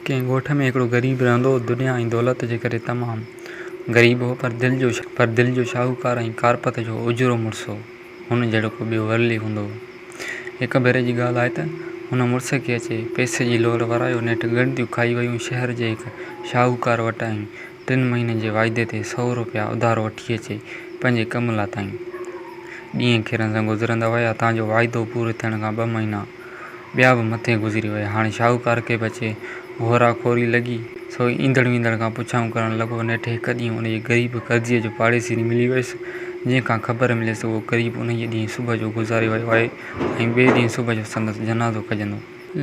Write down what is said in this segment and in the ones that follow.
कंहिं ॻोठ में हिकिड़ो ग़रीब रहंदो हो। दुनिया ऐं दौलत जे करे तमामु ग़रीब हो, पर दिलि जो शाहूकार ऐं कारपत जो उजरो मुड़ुसु हो। हुन जहिड़ो को ॿियो वरली हूंदो हो। हिक भेरे जी ॻाल्हि आहे त हुन मुड़ुस खे अचे पैसे जी लोड़ वरायो। नेठि ॻणितियूं खाई वियूं शहर जे हिक शाहूकार वटि ऐं 3 महीननि जे वाइदे ते 100 रुपया उधार वठी अचे पंहिंजे कम लाइ ताईं। ॾींहं खेरनि सां गुज़रंदा विया। तव्हांजो वाइदो पूरो थियण खां 2 महीना ॿिया बि मथे गुज़री विया। हाणे शाहूकार खे बि अचे होराखोरी लॻी, सो ईंदड़ वींदड़ खां पुछाऊं करणु लॻो। नेठि हिकु ॾींहुं उन जे ग़रीब कर्ज़ीअ जो पाड़ेसी मिली वियुसि, जंहिंखां ख़बर मिलियसि उहो ग़रीब उन ॾींहुं सुबुह जो गुज़ारे वियो आहे ऐं ॿिए ॾींहुं सुबुह जो संदसि जनाज़ो कजंदो।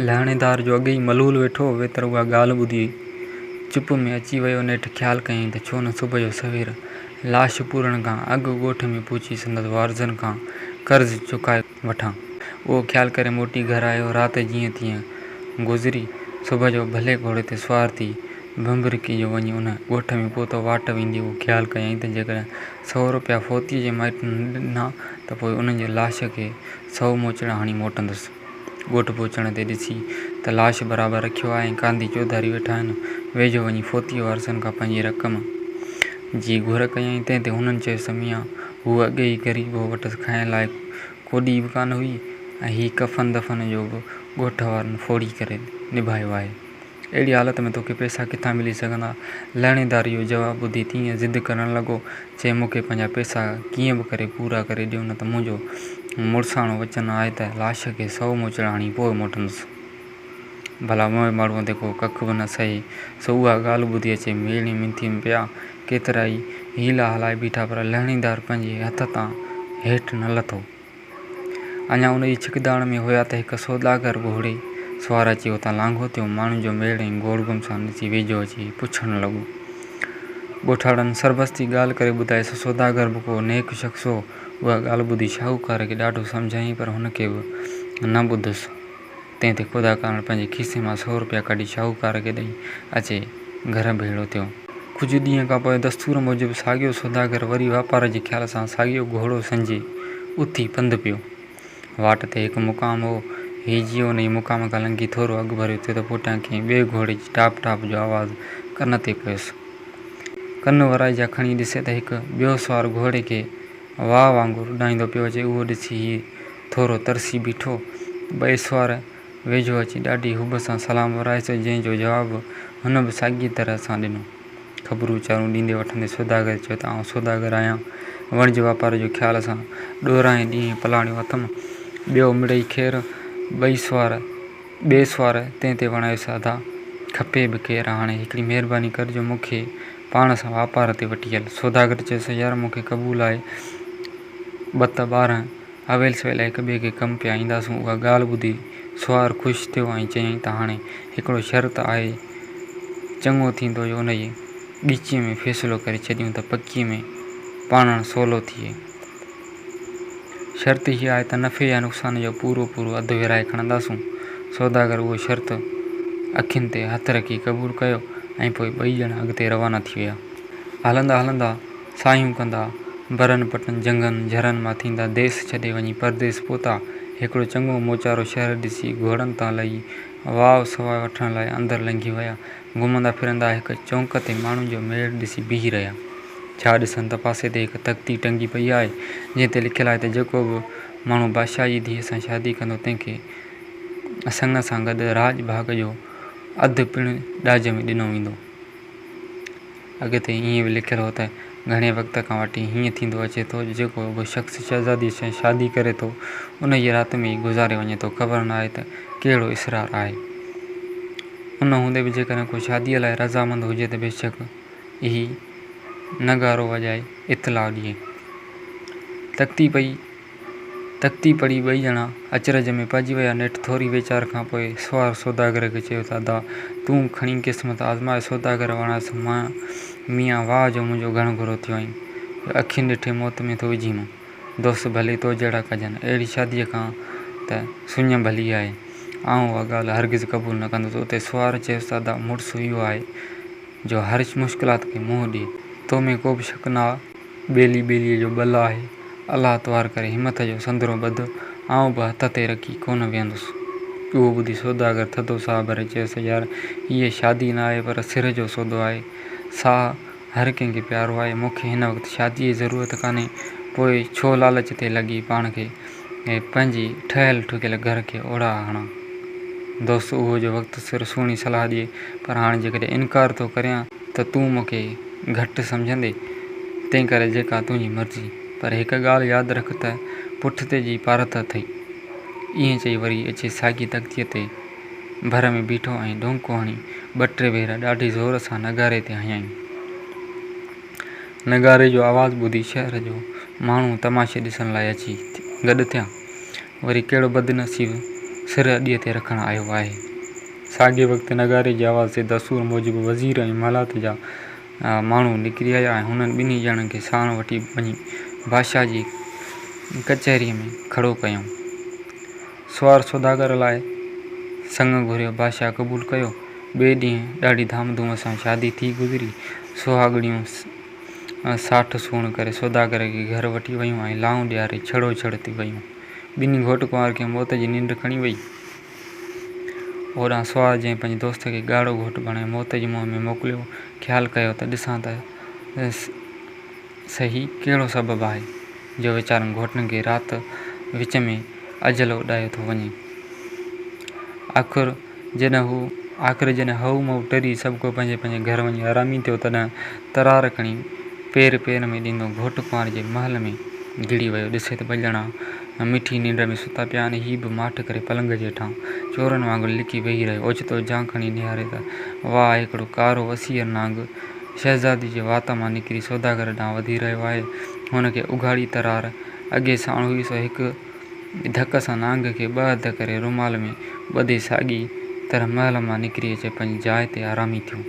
लहणेदार जो अॻे ई मलूल वेठो हो। वेतर उहा ॻाल्हि ॿुधी चुप में अची वियो। नेठि ख़्यालु कयईं त छो न सुबुह जो सवेर लाश पूरण खां अॻु ॻोठ में पहुची संदसि वारसनि खां कर्ज़ु चुकाए वठां। उहो ख़्यालु करे मोटी घर आयो। राति जीअं तीअं गुज़री। सुबुह जो भले घोड़े ते सुवार थी भंभरकी जो वञी उन ॻोठ में पहुतो। वाट वेंदी उहो ख़्यालु कयईं त जेकॾहिं 100 रुपया फोतीअ जे माइटनि ॾिना त पोइ उन्हनि जे लाश खे 100 मोचड़ा हणी मोटंदुसि। ॻोठ पहुचण ते ॾिसी त लाश बराबरि रखियो आहे ऐं कांधी चौधारी वेठा आहिनि। वेझो वञी फोतीअ वारसनि खां पंहिंजी रक़म जी घुर कयईं। तंहिं ते हुननि चयोसि, मियां हू अॻे ई ग़रीब हो, वटि खाइण लाइ कोॾी बि कान हुई ऐं हीउ कफ़न दफ़न जो बि ॻोठ वारनि फोड़ी करे निभायो आहे। अहिड़ी हालत में तोखे पैसा किथां मिली सघंदा? लहणेदार जो जवाबु ॿुधी तीअं ज़िद करणु लॻो। चई, मूंखे पंहिंजा पैसा कीअं बि करे पूरा करे ॾियो, न त मुंहिंजो मुड़ुसाणो वचन आहे त लाश खे 100 मोचड़ा हणी पोइ मोटंदुसि। भला मोए माण्हूअ ते को कख बि न सहे। सो उहा ॻाल्हि ॿुधी अचे मेड़ी मिंथी में पिया केतिरा ई हीला हलाए बीठा, पर लहणेदार पंहिंजे हथ तां हेठि न लथो। अञा उन जी छिकदाण में हुया त हिकु सौदागर घोड़े सुवार अची हुतां लांघो थियो। माण्हुनि जो मेड़ ऐं गोड़गुम सां ॾिसी वेझो अची पुछणु लॻो। ॻोठाणनि सरबस्ती ॻाल्हि करे ॿुधायसि। सौदागर बि को नेक शख़्स हो। उहा ॻाल्हि ॿुधी शाहूकार खे ॾाढो सम्झायईं, पर हुनखे बि न ॿुधुसि। तंहिं ते ख़ुदा कारण पंहिंजे खीसे मां 100 रुपया कढी शाहूकार खे ॾेई अचे घर भेड़ो थियो। कुझु ॾींहं खां पोइ दस्तूर मूजिबि साॻियो सौदागर वरी वापार जे ख़्याल सां साॻियो घोड़ो संजे उथी पंधु पियो। वाट ते हिकु मुक़ाम हो। हीउ जीअं उन जे मुक़ाम खां लंघी थोरो अॻु भरियो थियो त पुठियां कंहिं ॿिए घोड़े जी टाप टाप जो आवाज़ु कन ते पियुसि। कन वराइजा खणी ॾिसे त हिकु ॿियो सुवार घोड़े खे वाह वांगुरु उॾाईंदो पियो अचे। उहो ॾिसी हीउ थोरो तरसी बीठो। ॿई सुवार वेझो अची ॾाढी हुब सां सलाम वरायसि, जंहिंजो जवाबु हुन बि साॻीअ तरह सां ॾिनो। ख़बरूं चारूं ॾींदे वठंदे सौदागर चयो त आउं सौदागर आहियां। वणिज वापार जो ख़्याल सां ॾोराए ॾींहं पलाणियो अथमि। ॿियो मिड़ई ख़ैरु। ॿिए सुवार तंहिं ते वणायुसि, अदा खपे बि केरु, हाणे हिकिड़ी महिरबानी करिजो, मूंखे पाण सां वापार ते वठी हल। सौदागर चयोसि, यार मूंखे क़बूलु आहे, 2 त ॿार अवेल सवेल हिक ॿिए खे कमु पिया ईंदासूं। उहा ॻाल्हि ॿुधी सुवार ख़ुशि थियो ऐं चयईं त हाणे हिकिड़ो शर्त आहे। चङो थींदो जो उन जे ॻीचीअ में फ़ैसिलो करे छॾियूं त पकीअ में पाणणु सवलो थिए। शर्त हीअ आहे त नफ़े या नुक़सान जो पूरो अधु विराए खणंदासूं। सौदागर उहो शर्त अखियुनि ते हथु रखी क़बूलु कयो ऐं पोइ ॿई ॼणा अॻिते रवाना थी विया। हलंदा हलंदा सायूं कंदा, बरनि पटनि जंगनि झरनि मां थींदा देस छॾे वञी परदेस पहुता। हिकिड़ो चङो मोचारो शहर ॾिसी घोड़नि तां लही वाव सवाइ वठण लाइ अंदरि लंघी विया। घुमंदा फिरंदा हिकु चौंक ते माण्हुनि जो मेड़ ॾिसी बीही रहिया। छा ॾिसनि त पासे ते हिकु तख़्ती टंगी पई आहे, जंहिं ते लिखियलु आहे त जेको बि माण्हू बादशाह जी धीअ सां शादी कंदो तंहिंखे संग सां गॾु राज भाग जो अधु पिणु ॾाज में ॾिनो वेंदो। अॻिते ईअं बि लिखियलु हो त घणे वक़्त खां वठी हीअं थींदो अचे थो, जेको बि शख़्स शहज़ादीअ सां शादी करे थो उन जी राति में ई गुज़ारे वञे थो। ख़बर न आहे त कहिड़ो इसरार आहे। उन हूंदे बि जेकॾहिं को शादीअ लाइ रज़ामंद हुजे त बेशक इही नगारो वॼाए इतलाउ ॾिए। तख़्ती पढ़ी ॿई ॼणा अचरज में पइजी विया। नेठि थोरी वीचार खां पोइ सुवार सौदागर खे चयो त अदा तूं खणी क़िस्मत आज़माए। सौदागर वणायसि, मियां वाह जो मुंहिंजो घणो घुरो थियो आहीं। अखियुनि ॾिठे मौत में थो विझीमि। दोस्त भली तो जहिड़ा कजनि, अहिड़ी शादीअ खां त सुञ भली आहे। आउं उहा ॻाल्हि हरगिज़ क़बूलु न कंदुसि। उते सुवार चयोसि, अदा मुड़ुसु इहो आहे जो हर मुश्किलात खे मुंहुं ॾिए। तो में को बि शक न आहे। ॿेलीअ जो बल आहे। अलाह तवार करे हिमत जो संदरो ॿध। आउं बि हथ ते रखी कोन वेहंदुसि। उहो ॿुधी सौदागर थधो साह भरे चयोसि, यार इहे शादी न आहे पर सिर जो सौदो आहे। साह हर कंहिंखे प्यारो आहे, मूंखे हिन वक़्तु शादीअ जी ज़रूरत कान्हे, पोइ छो लालच ते लॻी पाण खे ऐं पंहिंजी ठहियलु ठुकियल घर खे ओड़ा हणां। दोस्त उहो जो वक़्तु सिर सुहिणी सलाह ॾिए, पर हाणे जेकॾहिं इनकार थो करियां त तूं मूंखे घटि सम्झंदे, तंहिं करे जेका तुंहिंजी मर्ज़ी, पर हिकु ॻाल्हि यादि रख त पुठिते जी पारत अथई। ईअं चई वरी अची साॻी तख़्तीअ ते भर में बीठो ऐं डोंको हणी 2-3 भेरा ॾाढी ज़ोर सां नगारे ते हयईं। नगारे जो आवाज़ु ॿुधी शहर जो माण्हू तमाशे ॾिसण लाइ अची गॾु थिया। वरी कहिड़ो बदनसीबु सिर अॾीअ ते रखणु आयो आहे। साॻिए वक़्तु नगारे जी आवाज़ ते दस्तूर मूजिबि वज़ीर ऐं मलात जा माण्हू निकिरी आया ऐं हुननि ॿिन्ही ॼणनि खे साण वठी वञी बादशाह जी कचहरीअ में खड़ो कयऊं। सुवार सौदागर लाइ संग घुरियो, बादशाह क़बूल कयो। ॿिए ॾींहुं ॾाढी धामधूम सां शादी थी गुज़री। सुहागणियूं साठ सूण करे सौदागर खे घर वठी वयूं ऐं लाऊं ॾियारे छड़ो छड़ थी वयूं। ॿिन्ही घोट कुंवार खे मौत जी निंड खणी वई। ओॾां सुवार जंहिं पंहिंजे दोस्त खे ॻाढ़ो घोट बणाए मौत जी मुंहं में मोकिलियो, ख़्यालु कयो त ॾिसां त सही कहिड़ो सबबु आहे जो वीचारनि घोटनि खे राति विच में अजल उॾायो थो वञे। आख़िर जॾहिं हऊ मऊ टरी सभु को पंहिंजे पंहिंजे घर वञी आरामी थियो, तॾहिं तरार खणी पेर में ॾींदो घोट कुंवार जे महल में घिड़ी वियो। ॾिसे त 2 ॼणा मिठी निंड में सुता पिया आहिनि। हीउ बि माठ करे पलंग जे हेठां चोरनि वांगुरु लिकी वेही रहियो। ओचितो जां खणी निहारे त वाह, हिकिड़ो कारो वसीअ नांग शहज़ादी जे वात मां निकिरी सौदागर ॾांहुं वधी रहियो आहे। हुनखे उघाड़ी तरार अॻे साण हुई, सो हिकु धक सां नांग खे 2 हथ करे रुमाल में ॿधे साॻी तरह महल मां निकिरी अचे पंहिंजी जाइ ते आरामी थियूं।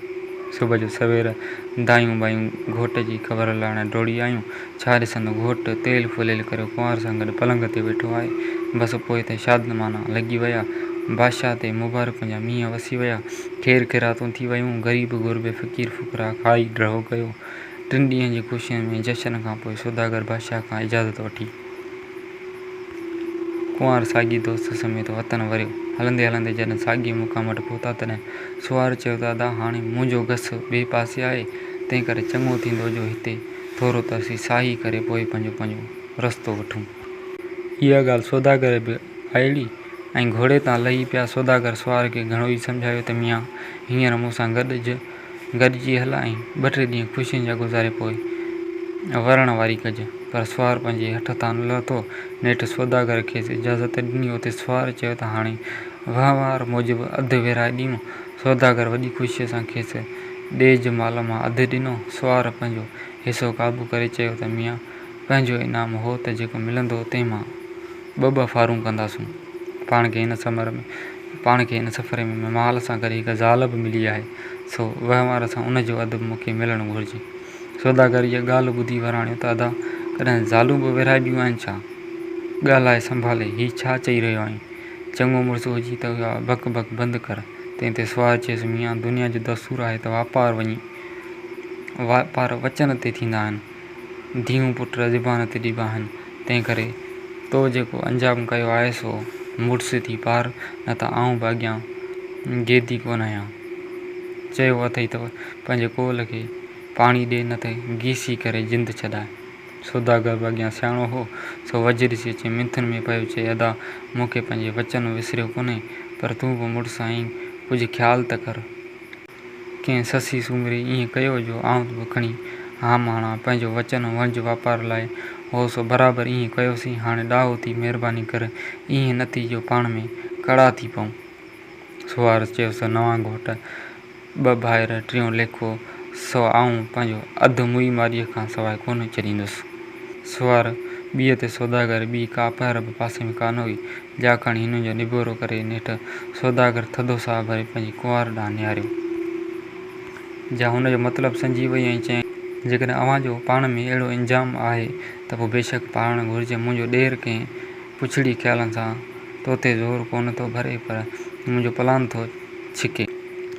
सुबुह जो सवेर दायूं बायूं घोट जी ख़बर लाइण डोड़ी आयूं। छा ॾिसंदो, घोट तेल फुलियल करे कुंवार सां गॾु पलंग ते वेठो आहे। बसि पोइ त शादमाना लॻी विया। बादशाह ते मुबारकुनि जा मींहं वसी विया। ख़ैर ख़ैरातूं थी वयूं। ग़रीब गुरबे फ़क़ीर फ़ुक़रा खाई ड्रहो कयो। 3 ॾींहंनि जी ख़ुशियुनि में जशन खां पोइ सौदागर बादशाह खां इजाज़त वठी कुंवार साॻी दोस्त समेत वतन वरियो। हलंदे हलंदे जॾहिं साॻी मुक़ाम वटि पहुता, तॾहिं सुवार चयो, दादा हाणे मुंहिंजो घस ॿिए पासे आहे, तंहिं करे चङो थींदो जो हिते थोरो त असीं साही करे पोइ पंहिंजो रस्तो वठूं। इहा ॻाल्हि सौदागर बि आयड़ी ऐं घोड़े तां लही पिया। सौदागर सुवार खे घणो ई सम्झायो त मियां हींअर मूंसां गॾिजी हल ऐं 2-3 ॾींहं ख़ुशियुनि जा गुज़ारे पोइ वरण वारी कजि, पर सुवार पंहिंजे हठ तां न लथो। नेठि सौदागर खेसि इजाज़त ॾिनी। उते सुवार चयो त हाणे वहिंवार मूजिबि अधु विरहाए ॾियूं। सौदागर वॾी ख़ुशीअ सां खेसि ॾेज माल मां अधु ॾिनो। सुवार पंहिंजो हिसो क़ाबू करे चयो त मियां पंहिंजो इनाम हो त जेको मिलंदो तंहिं मां 2 फारूं कंदासूं। पाण खे हिन सफ़र में माल सां गॾु हिकु ज़ाल बि मिली आहे, सो वहिंवार सां उनजो अधु मूंखे मिलणु घुरिजे। सौदागर इहा ॻाल्हि ॿुधी वराणियो त अदा कॾहिं ज़ालूं बि विरहाइबियूं आहिनि छा? ॻाल्हाए संभाले, हीउ छा चई रहियो आहीं? चङो मुड़ुसु हुजी त इहा बक बक बंदि कर। तंहिं ते सुवार चयसि, मियां दुनिया जो दस्तूर आहे त वापार वचन ते थींदा आहिनि, धीअूं पुट ज़बान ते ॾिबा आहिनि। तंहिं करे तो जेको अंजाम कयो आहे सो मुड़ुस थी पार, न त आऊं बि अॻियां गेदी कोन आहियां। चयो अथई त पंहिंजे कोल खे पाणी ॾे, न त गीसी करे जिंद छॾाए। सौदागर बि अॻियां सियाणो हो, सो वजरिसी अची मिंथुनि में पियो चए, अदा मूंखे पंहिंजे वचन विसरियो कोन्हे, पर तूं बि मुड़ुस आहीं, कुझु ख़्यालु त कर। कंहिं ससी सूमरे ईअं कयो जो आउं बि खणी हाम हाणा पंहिंजो वचन वंझ वापार लाइ हो सो बराबरि ईअं कयोसीं। हाणे ॾाहो थी महिरबानी कर, ईअं न थी जो पाण में कड़ा थी पऊं। सुवार चयोसि, नवां घोट 2 भाइर 3 लेखो, सो आऊं पंहिंजो अधु मुई मारीअ खां सवाइ कोन छॾींदुसि। सुवार ॿीअ ते सौदागर ॿी का पहर बि पासे में कान हुई। जा खणी हिन जो निबोरो करे नेठि सौदागर थधो साह भरे पंहिंजी कुंवार ॾांहुं निहारियो। जा हुनजो मतिलबु सम्झी वई ऐं चयईं, जेकॾहिं अव्हां जो पाण में अहिड़ो इंजाम आहे त पोइ बेशक पालणु घुरिजे। मुंहिंजो ॾेर कंहिं पुछड़ी ख़्यालनि सां तो ते ज़ोर कोन थो भरे, पर मुंहिंजो प्लान थो छिके।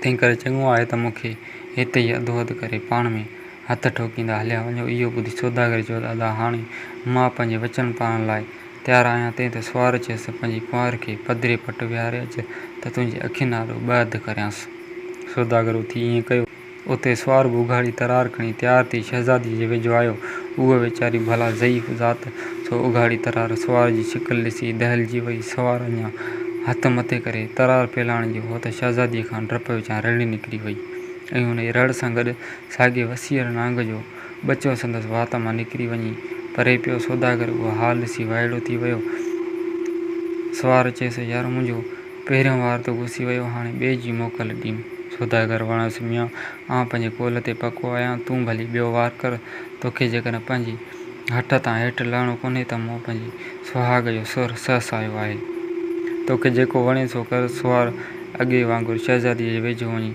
तंहिं करे चङो आहे त मूंखे हिते ई अधो अधु करे पाण में हथ ठोकींदा हलिया वञो। इहो ॿुधी सौदागर चयो, दादा हाणे मां पंहिंजे वचन पालण लाइ तयारु आहियां। तंहिं ते सुवार चयसि पंहिंजी कुंवार खे पधिरे पटु विहारे अचु त तुंहिंजी अखियुनि नालो ॿ अधु करियांसि। सौदागर उथी ईअं कयो। उते सुवार बि उघाड़ी तरार खणी तयारु थी शहज़ादीअ जे वेझो आयो। उहा वीचारी भला ज़ईफ़ ज़ात सो उघाड़ी तरार सुवार जी शिकिल ॾिसी दहिलजी वई। सुवार अञा हथु मथे करे तरार फैलाइण जो हो त शहज़ादीअ खां डप विचां रड़ी निकिरी वई ऐं हुन जी रड़ सां गॾु साॻे वसीअर नांग जो बचो संदसि वात मां निकिरी वञी परे पियो। सौदागर उहो हाल ॾिसी वाइड़ो थी वियो। सुवार चयसि यार मुंहिंजो पहिरियों वार त घुसी वियो, हाणे ॿिए जी मोकल ॾींहुं। सौदागर वणसि मियां आउं पंहिंजे कोल ते पको आहियां, तूं भली ॿियो वार कर। तोखे जेकॾहिं पंहिंजी हठ तां हेठि लहिणो कोन्हे त मूं पंहिंजी सुहाग जो सुर सहसायो आहे। तोखे जेको वणे सो कर। सुवार अॻे वांगुरु शहज़ादीअ जे वेझो वञी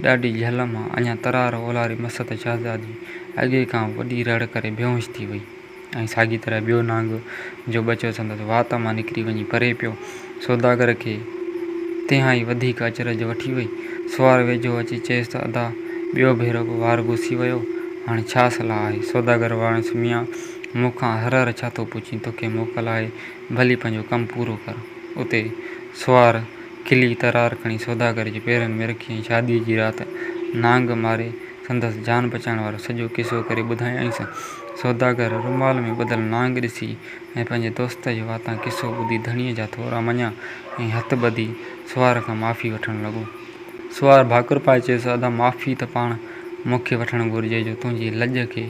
ॾाढी झल मां अञा तरार ओलारे मस त शहज़ादी अॻे खां वॾी रड़ करे बेहोश थी वई ऐं साॻी तरह ॿियो नांग जो बचो संदसि वात मां निकिरी वञी परे पियो। सौदागर खे तंहिं ई वधीक अचरज वठी वई। सुवार वेझो अची चयसि त अदा ॿियो भेरो बि वार घुसी वियो, हाणे छा सलाह आहे? सौदागर वणसि मियां मूंखां हर छा थो पुछीं, तोखे मोकल आहे, भली पंहिंजो कमु पूरो कर। उते सुवार खिली तरार खणी सौदागर जे पेरनि में रखी ऐं शादीअ जी राति नांग मारे संदसि जान बचाइण वारो सॼो किसो करे ॿुधायईंसि। सौदागर रुमाल में ॿधल नांग ॾिसी ऐं पंहिंजे दोस्त जे वातां किसो ॿुधी धणीअ जा थोरा मञा ऐं हथु ॿधी सुवार खां माफ़ी वठणु लॻो। सुवार भाकुर पाए चयसि अदा माफ़ी त पाण मूंखे वठणु घुरिजे जो तुंहिंजी लॼ खे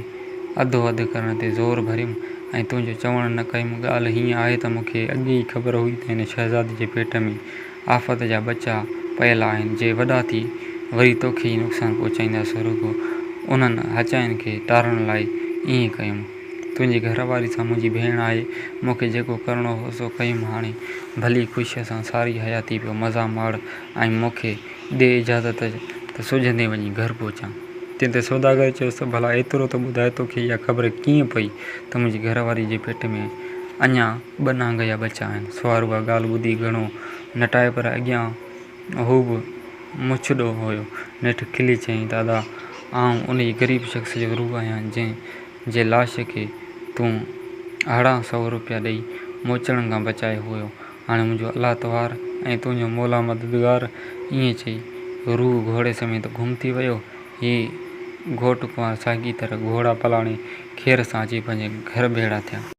अधो अधु करण ते ज़ोर भरियुमि ऐं तुंहिंजो चवणु न कयुमि। ॻाल्हि हीअं आहे त मूंखे अॻे ई ख़बर हुई त हिन शहज़ादी जे पेट में आफ़त जा बचा पयल आहिनि, जे वॾा थी वरी तोखे ई नुक़सानु पहुचाईंदा। रुॻो उन्हनि हचाइनि खे टारण लाइ ईअं कयुमि। तुंहिंजी घरवारी सां मुंहिंजी भेण आहे, मूंखे जेको करिणो हो सो कयुमि। हाणे भली ख़ुशीअ सां सारी हयाती पियो मज़ा माण ऐं मूंखे ॾे इजाज़त त सुझंदे वञी घरु पहुचां। तंहिं ते सौदागर चयसि भला एतिरो त ॿुधाए तोखे इहा ख़बर कीअं पई त मुंहिंजी घरवारी जे पेट में अञा 2 नांग जा बचा आहिनि? सुवार उहा ॻाल्हि ॿुधी घणो नटाए पर अॻियां हू बि मुछड़ो हुयो। नेठि खिली चयईं त अदा आउं उन ग़रीब शख़्स जो रूह आहियां जंहिं जे लाश खे तूं 250 रुपया ॾेई मोचड़नि खां बचायो हुयो। हाणे मुंहिंजो अलाह तवार ऐं तुंहिंजो मौला मददगार, ईअं चई रूह घोड़े समेत गुम थी वियो। हीउ घोट कुंवार साॻी तरह घोड़ा पलाणे खेर सां अची पंहिंजे घर भेड़ा थिया।